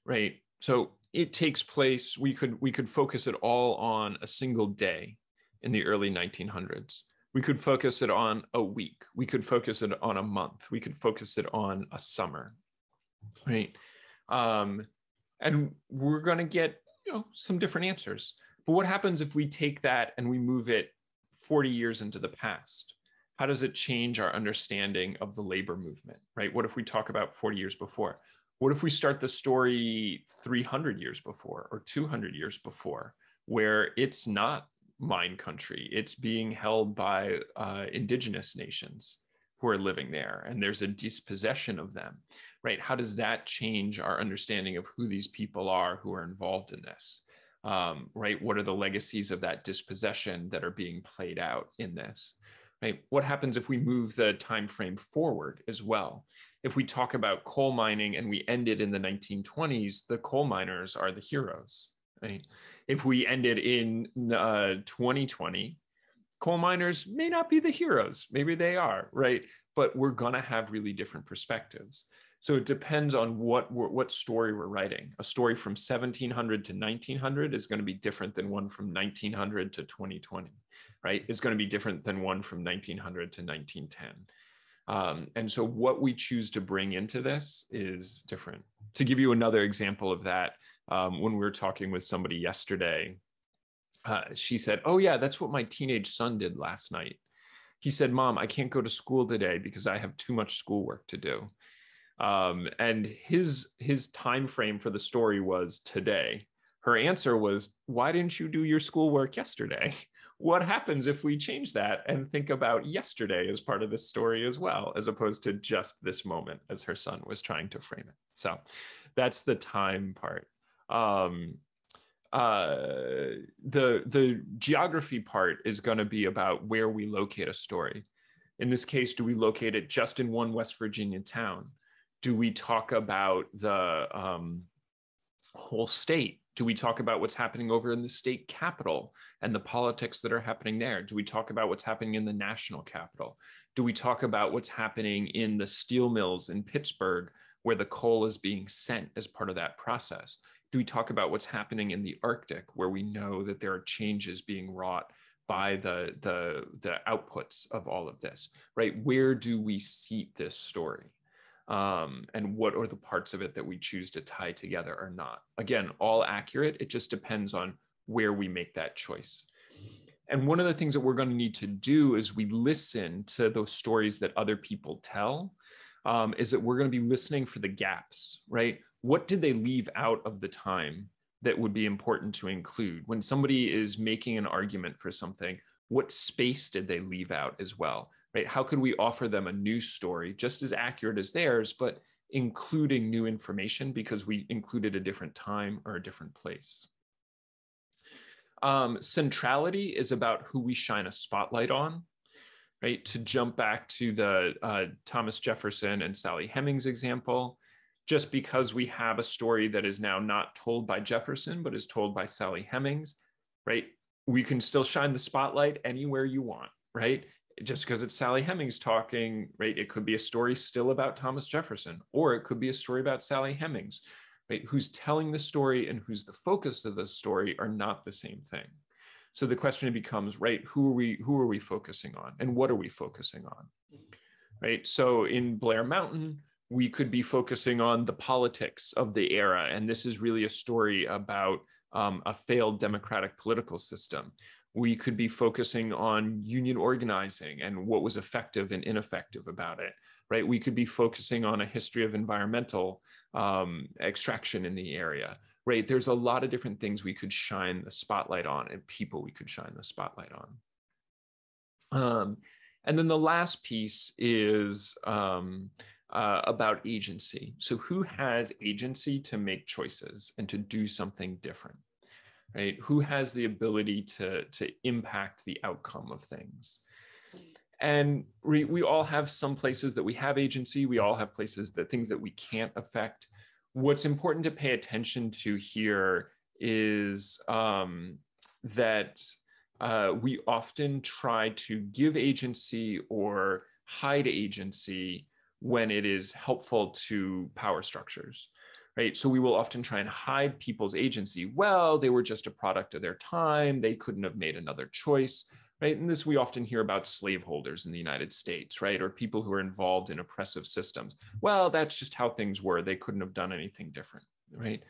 right? So it takes place, we could focus it all on a single day in the early 1900s. We could focus it on a week. We could focus it on a month. We could focus it on a summer, right? And we're going to get, some different answers. But what happens if we take that and we move it 40 years into the past? How does it change our understanding of the labor movement, right? What if we talk about 40 years before? What if we start the story 300 years before or 200 years before, where it's not mine country, it's being held by indigenous nations who are living there, and there's a dispossession of them, right? How does that change our understanding of who these people are who are involved in this, right? What are the legacies of that dispossession that are being played out in this, right? What happens if we move the time frame forward as well? If we talk about coal mining and we end it in the 1920s, the coal miners are the heroes, right? If we ended in 2020, coal miners may not be the heroes. Maybe they are, right? But we're going to have really different perspectives. So it depends on what story we're writing. A story from 1700 to 1900 is going to be different than one from 1900 to 2020, right? It's going to be different than one from 1900 to 1910. And so what we choose to bring into this is different. To give you another example of that, when we were talking with somebody yesterday, she said, "Oh yeah, that's what my teenage son did last night. He said, 'Mom, I can't go to school today because I have too much schoolwork to do.'" And his time frame for the story was today. Her answer was, "Why didn't you do your schoolwork yesterday?" What happens if we change that and think about yesterday as part of the story as well, as opposed to just this moment as her son was trying to frame it? So that's the time part. The geography part is going to be about where we locate a story. In this case, do we locate it just in one West Virginia town? Do we talk about the whole state? Do we talk about what's happening over in the state capital and the politics that are happening there? Do we talk about what's happening in the national capital? Do we talk about what's happening in the steel mills in Pittsburgh, where the coal is being sent as part of that process? Do we talk about what's happening in the Arctic, where we know that there are changes being wrought by the outputs of all of this, right? Where do we seat this story? And what are the parts of it that we choose to tie together or not? Again, all accurate. It just depends on where we make that choice. And one of the things that we're going to need to do is we listen to those stories that other people tell, is that we're going to be listening for the gaps, right? What did they leave out of the time that would be important to include? When somebody is making an argument for something, what space did they leave out as well, right? How could we offer them a new story just as accurate as theirs, but including new information because we included a different time or a different place? Centrality is about who we shine a spotlight on, right? To jump back to the Thomas Jefferson and Sally Hemings example, just because we have a story that is now not told by Jefferson, but is told by Sally Hemings, right? We can still shine the spotlight anywhere you want, right? Just because it's Sally Hemings talking, right? It could be a story still about Thomas Jefferson, or it could be a story about Sally Hemings, right? Who's telling the story and who's the focus of the story are not the same thing. So the question becomes, right, who are we focusing on and what are we focusing on, right? So in Blair Mountain, we could be focusing on the politics of the era. And this is really a story about a failed democratic political system. We could be focusing on union organizing and what was effective and ineffective about it, right? We could be focusing on a history of environmental extraction in the area, right? There's a lot of different things we could shine the spotlight on and people we could shine the spotlight on. And then the last piece is about agency. So who has agency to make choices and to do something different, right? Who has the ability to impact the outcome of things? And we all have some places that we have agency. We all have places that things that we can't affect. What's important to pay attention to here is that we often try to give agency or hide agency when it is helpful to power structures, right? So we will often try and hide people's agency. Well, they were just a product of their time. They couldn't have made another choice, right? And this we often hear about slaveholders in the United States, right? Or people who are involved in oppressive systems. Well, that's just how things were. They couldn't have done anything different, right?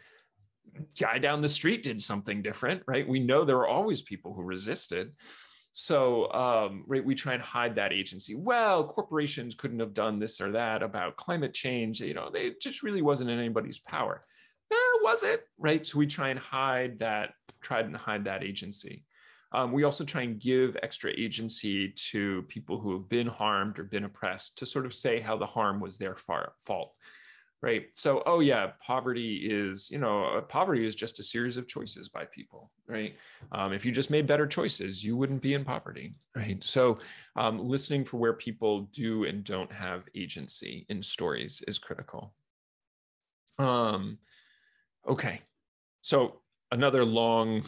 Guy down the street did something different, right? We know there were always people who resisted. So, right, we try and hide that agency. Well, corporations couldn't have done this or that about climate change. You know, they just really wasn't in anybody's power. Was it? Right? So we try and hide that agency. We also try and give extra agency to people who have been harmed or been oppressed to sort of say how the harm was their fault. Right. So, oh yeah, poverty is just a series of choices by people, right? If you just made better choices, you wouldn't be in poverty, right? So listening for where people do and don't have agency in stories is critical. Okay. So another long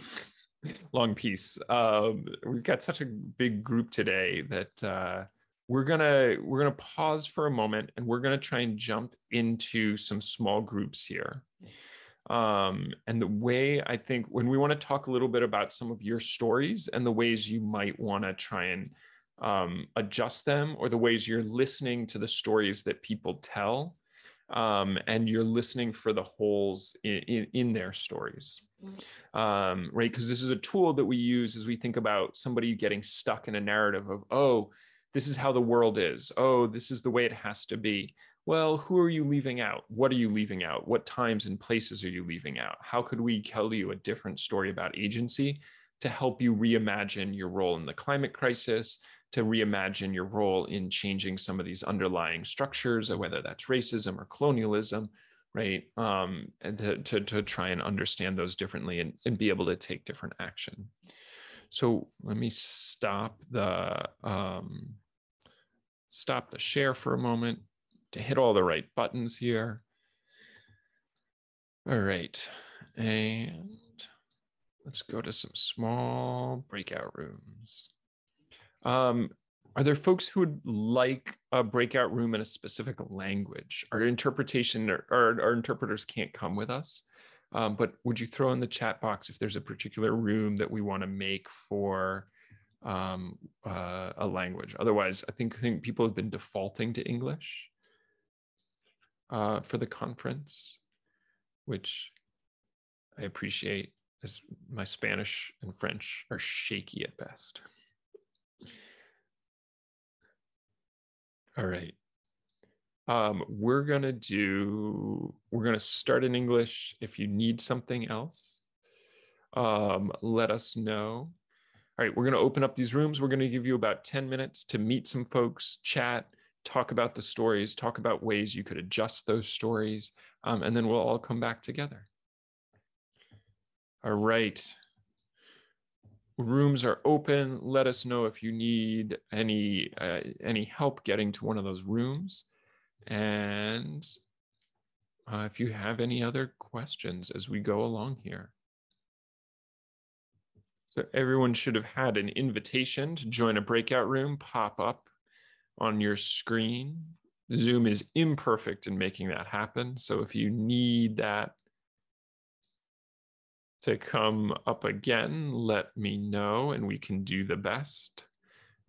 piece. We've got such a big group today that we're gonna pause for a moment and we're gonna try and jump into some small groups here. And the way I think when we want to talk a little bit about some of your stories and the ways you might want to try and adjust them, or the ways you're listening to the stories that people tell, and you're listening for the holes in their stories. Right? Because this is a tool that we use as we think about somebody getting stuck in a narrative of, oh, this is how the world is. Oh, this is the way it has to be. Well, who are you leaving out? What are you leaving out? What times and places are you leaving out? How could we tell you a different story about agency to help you reimagine your role in the climate crisis, to reimagine your role in changing some of these underlying structures, whether that's racism or colonialism, right? And to try and understand those differently and be able to take different action. So let me stop the share for a moment to hit all the right buttons here. All right, and let's go to some small breakout rooms. Are there folks who would like a breakout room in a specific language? Our interpretation or our interpreters can't come with us, but would you throw in the chat box if there's a particular room that we want to make for a language. Otherwise, I think people have been defaulting to English for the conference, which I appreciate, as my Spanish and French are shaky at best. All right. We're gonna start in English. If you need something else, let us know. All right, we're gonna open up these rooms. We're gonna give you about 10 minutes to meet some folks, chat, talk about the stories, talk about ways you could adjust those stories, and then we'll all come back together. All right. Rooms are open. Let us know if you need any help getting to one of those rooms. And if you have any other questions as we go along here. So everyone should have had an invitation to join a breakout room pop up on your screen. Zoom is imperfect in making that happen. So if you need that to come up again, let me know and we can do the best.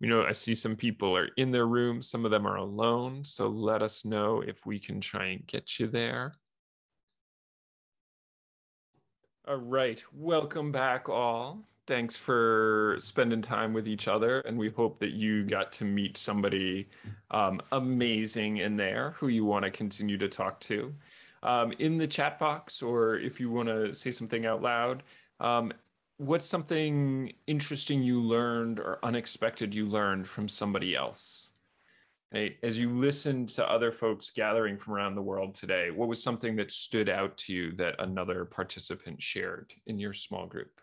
You know, I see some people are in their rooms, some of them are alone, so let us know if we can try and get you there. All right, welcome back all. Thanks for spending time with each other, and we hope that you got to meet somebody amazing in there who you want to continue to talk to. In the chat box, or if you want to say something out loud, what's something interesting you learned or unexpected you learned from somebody else? Hey, as you listened to other folks gathering from around the world today, what was something that stood out to you that another participant shared in your small group?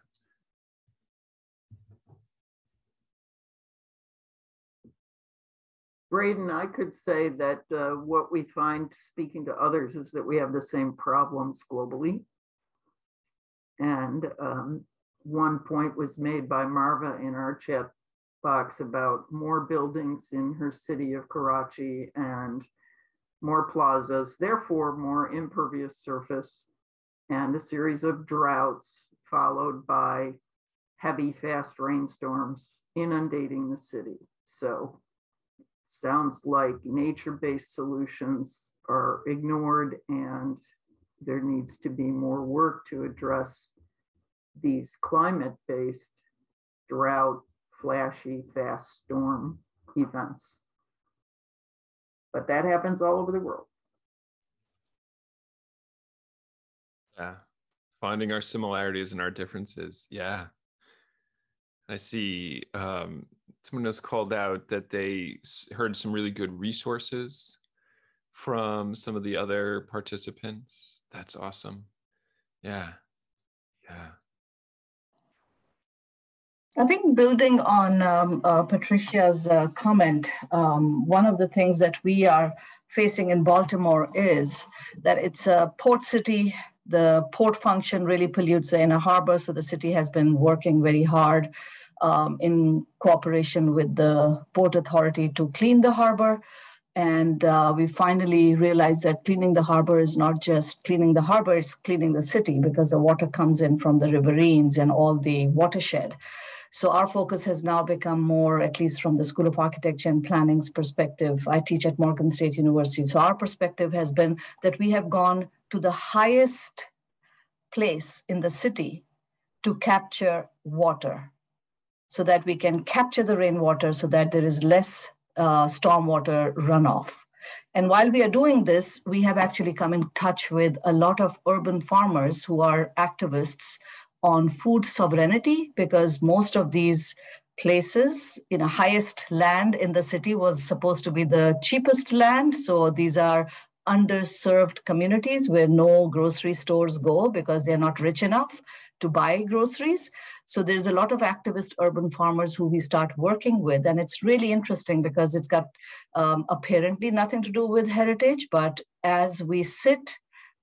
Braden, I could say that what we find speaking to others is that we have the same problems globally. And one point was made by Marva in our chat box about more buildings in her city of Karachi and more plazas, therefore more impervious surface, and a series of droughts followed by heavy, fast rainstorms inundating the city. So sounds like nature-based solutions are ignored and there needs to be more work to address these climate-based drought, flashy, fast storm events. But that happens all over the world. Yeah, finding our similarities and our differences. Yeah. I see someone else called out that they heard some really good resources from some of the other participants. That's awesome. Yeah, yeah. I think building on Patricia's comment, one of the things that we are facing in Baltimore is that it's a port city. The port function really pollutes the inner harbor, so the city has been working very hard in cooperation with the Port Authority to clean the harbor. And we finally realized that cleaning the harbor is not just cleaning the harbor, it's cleaning the city because the water comes in from the riverines and all the watershed. So our focus has now become more, at least from the School of Architecture and Planning's perspective. I teach at Morgan State University. So our perspective has been that we have gone to the highest place in the city to capture water so that we can capture the rainwater so that there is less stormwater runoff. And while we are doing this, we have actually come in touch with a lot of urban farmers who are activists on food sovereignty, because most of these places, highest land in the city was supposed to be the cheapest land. So these are underserved communities where no grocery stores go because they're not rich enough to buy groceries. So there's a lot of activist urban farmers who we start working with. And it's really interesting because it's got apparently nothing to do with heritage, but as we sit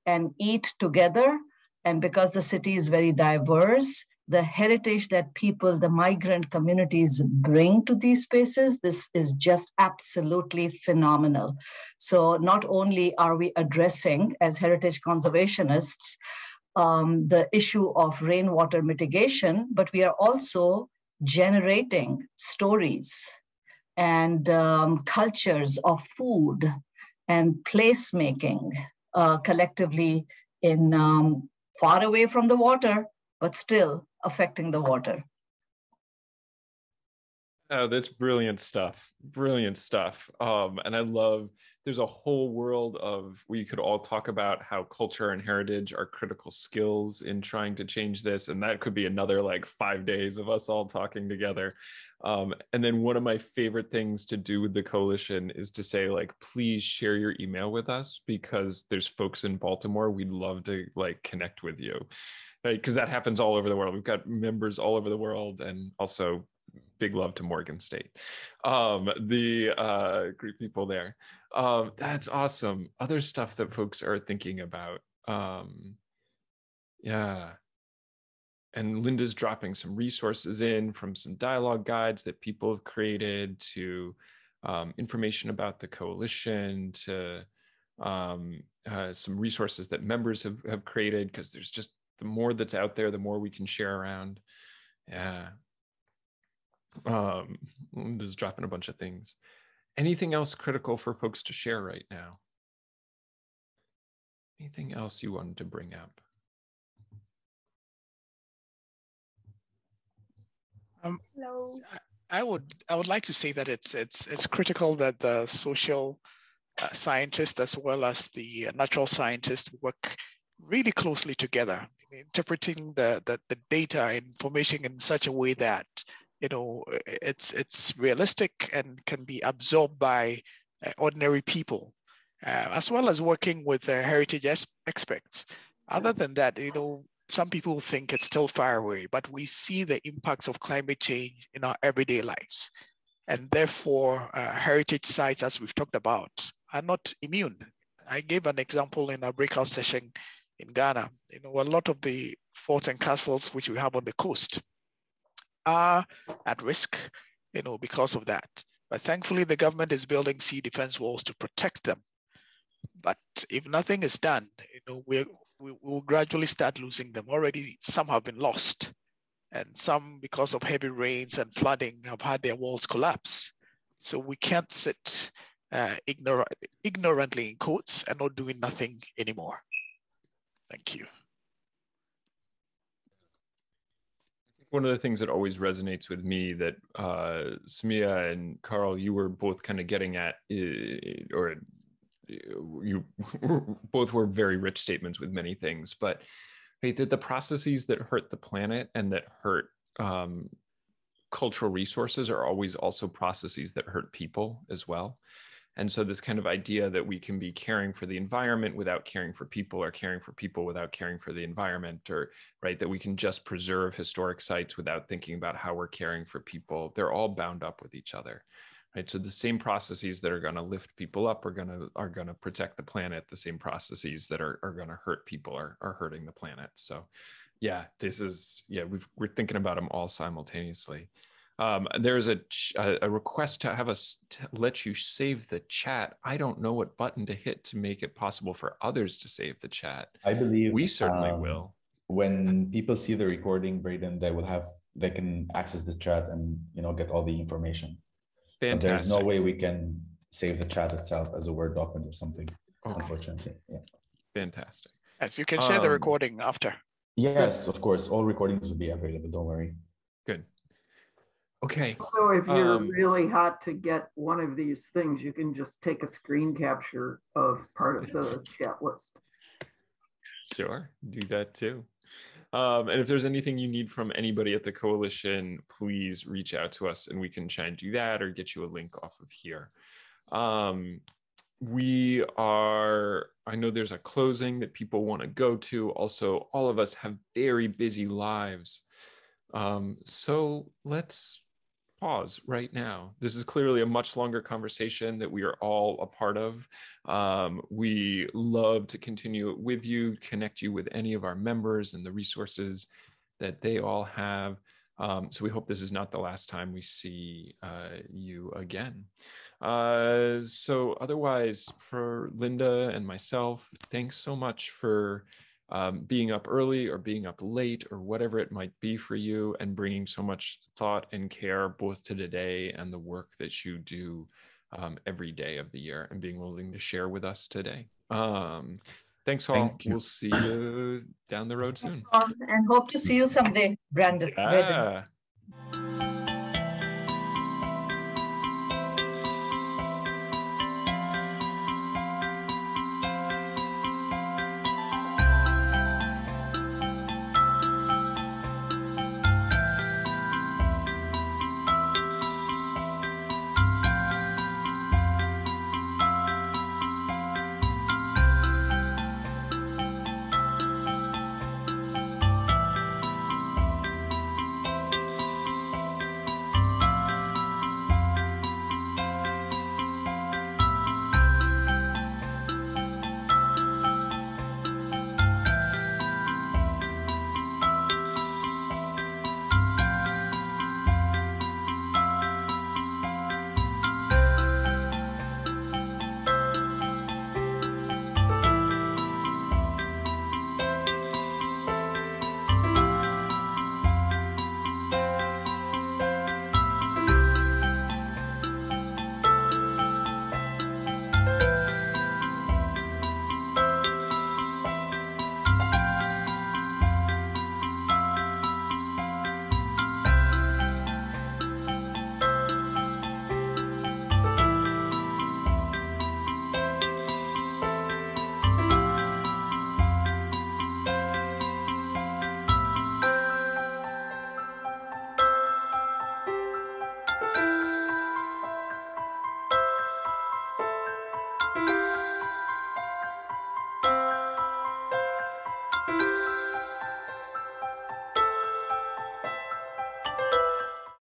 and eat together, and because the city is very diverse, the heritage that people, the migrant communities bring to these spaces, this is just absolutely phenomenal. So not only are we addressing, as heritage conservationists, the issue of rainwater mitigation, but we are also generating stories and cultures of food and placemaking collectively in far away from the water, but still affecting the water. Oh, that's brilliant stuff. Brilliant stuff. And I love, there's a whole world of, we could all talk about how culture and heritage are critical skills in trying to change this. And that could be another like 5 days of us all talking together. And then one of my favorite things to do with the coalition is to say, like, please share your email with us, because there's folks in Baltimore. We'd love to like connect with you, right? Because that happens all over the world. We've got members all over the world, and also big love to Morgan State, the great people there. That's awesome. Other stuff that folks are thinking about. Yeah. And Linda's dropping some resources in, from some dialogue guides that people have created, to information about the coalition, to some resources that members have created, because there's just, the more that's out there, the more we can share around. Yeah. Just dropping a bunch of things. Anything else critical for folks to share right now? Anything else you wanted to bring up? Hello. I would like to say that it's critical that the social scientists as well as the natural scientists work really closely together, interpreting the data and information in such a way that it's realistic and can be absorbed by ordinary people, as well as working with heritage experts. Other than that, some people think it's still far away, but we see the impacts of climate change in our everyday lives. And therefore, heritage sites, as we've talked about, are not immune. I gave an example in our breakout session in Ghana. A lot of the forts and castles which we have on the coast are at risk, because of that. But thankfully, the government is building sea defense walls to protect them. But if nothing is done, we will gradually start losing them. Already, some have been lost, and some, because of heavy rains and flooding, have had their walls collapse. So we can't sit ignorantly in quotes and not doing nothing anymore. Thank you. One of the things that always resonates with me that Samia and Carl, you were both kind of getting at, or you both were very rich statements with many things, but right, that the processes that hurt the planet and that hurt cultural resources are always also processes that hurt people as well. And so this kind of idea that we can be caring for the environment without caring for people, or caring for people without caring for the environment, or right, that we can just preserve historic sites without thinking about how we're caring for people, they're all bound up with each other. Right? So the same processes that are going to lift people up are going to protect the planet. The same processes that are going to hurt people are hurting the planet. So yeah, this is, we're thinking about them all simultaneously. There's a request to have us let you save the chat. I don't know what button to hit to make it possible for others to save the chat. I believe we certainly will. When people see the recording, Braden, they can access the chat and get all the information. Fantastic. But there's no way we can save the chat itself as a Word document or something, unfortunately. Yeah. Fantastic. Yes, you can share the recording after. Yes, of course. All recordings will be available. Don't worry. Good. Okay. So if you're really hot to get one of these things, you can just take a screen capture of part of the chat list. Sure, do that too. And if there's anything you need from anybody at the coalition, please reach out to us and we can try and do that or get you a link off of here. I know there's a closing that people want to go to. Also, all of us have very busy lives. So let's pause right now. This is clearly a much longer conversation that we are all a part of. We love to continue it with you, connect you with any of our members and the resources that they all have. So we hope this is not the last time we see you again. So otherwise, for Linda and myself, thanks so much for being up early or being up late or whatever it might be for you, and bringing so much thought and care both to today and the work that you do every day of the year, and being willing to share with us today. Thanks all. Thank you. We'll see you down the road soon. And hope to see you someday, Brandon. Yeah.